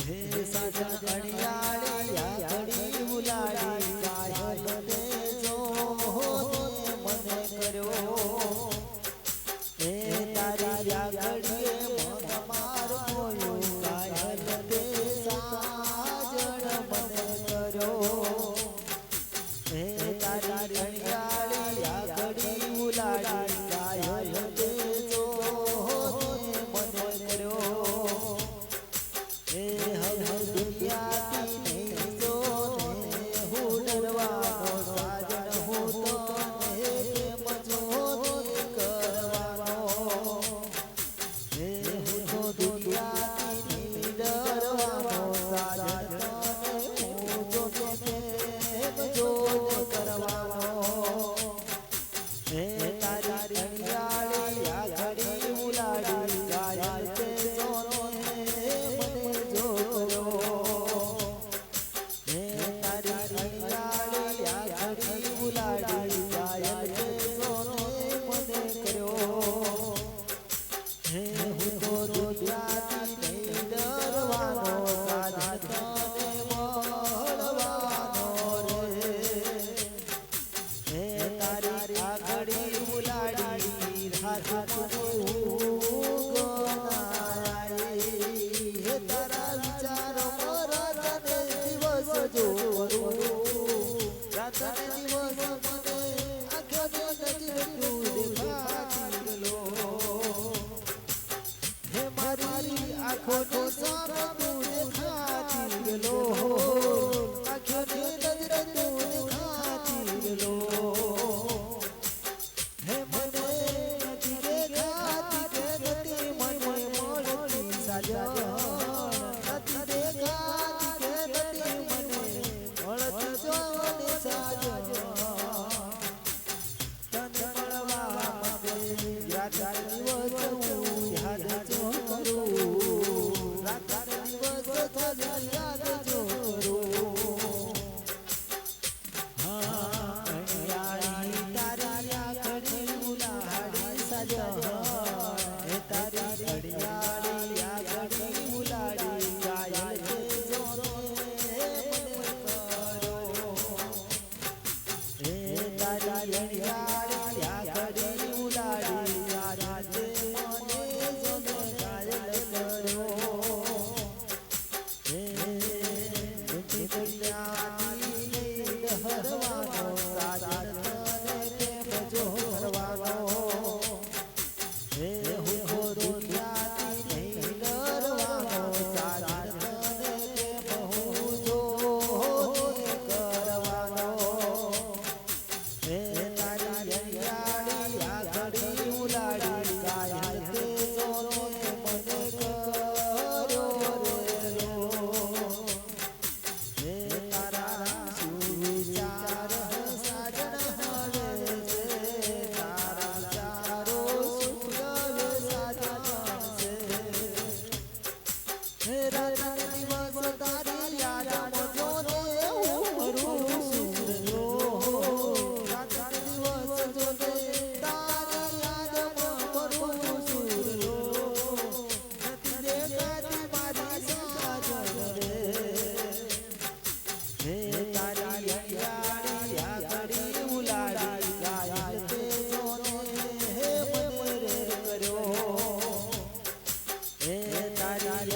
હે સાજન અણિયાળી યાગડી ઉલાડી કાયલ દે જો મને કર્યો હે તારી યાગડીએ મન માર મોયું કાયલ દે સાજન મને કર્યો હે તારી અણિયાળી યાગડી ઉલાડી કાયલ દે જો મને કર્યો હે હવે દુનિયાથી નહીં જો હું ડરવાનો સાજન હું તો કેમ જોતી કરવાનો હે હું તો દુનિયાથી નહીં ડરવાનો સાજન હું તો કેમ જોતી કરવાનો હે તારી અણિયાળી યાગડી ઉલાડી કાયલ દે ઉલાડી કાયલ દે મને કર્યો હે હું તો દુનિયાથી નહીં ડરવાનો સાજન તને મળવાનો રે હે તારી આગળી ઉલાડી રાત મને ઊંઘ હે તારા વિચારો મારા તને દિવસ જોરું રાતને દિવસ મને આંખોને નજર તું દેખાતી લો હે મારી આંખોને સામે તું દેખાતી લો આંખોને નજર તું દેખાતી લો હે મને નથી દેખાતી કે ગતિ મને મળતી સાજન નથી દેખાતી કે ગતિ મને મળતી જો તને મળવા માટે યાદ દિવસ યાદ જો કરું રાત દિવસ તને યાદ જો કરું હા અણિયાળી તારી યાગડી ઉલાડી સાજન હે તારી અણિયાળી યાગડી ઉલાડી કાયલ દે જો મને કર્યો હે તારી અણિયાળી યાગડી ઉલાડી કાયલ દે મને જો કાયલ કર્યો હે દુનિયાથી નહીં ડરવાનો સાજન તને કેમ જો કરવાનો હે હું તો દુનિયાથી નહીં ડરવાનો સાજન તને કેમ હું જો કરવાનો હે તારી અણિયાળી યાગડી ઉલાડી કાયલ દે જો મને કર્યો રે લો હે તારા શું વિચાર સાજન હવે છે તારા વિચારો શું હવે સાજન છે હે રાત દિવસ તારી યાદમાં જોને હું મરું સુરલો રાત દિવસ જોને તારી યાદમાં મરું સુરલો નથી દેખાતી મારી સાજન રે હે તારી અણિયાળી યાગડી ઉલાડી કાયલ દે જો મને મને કર્યો હે તારી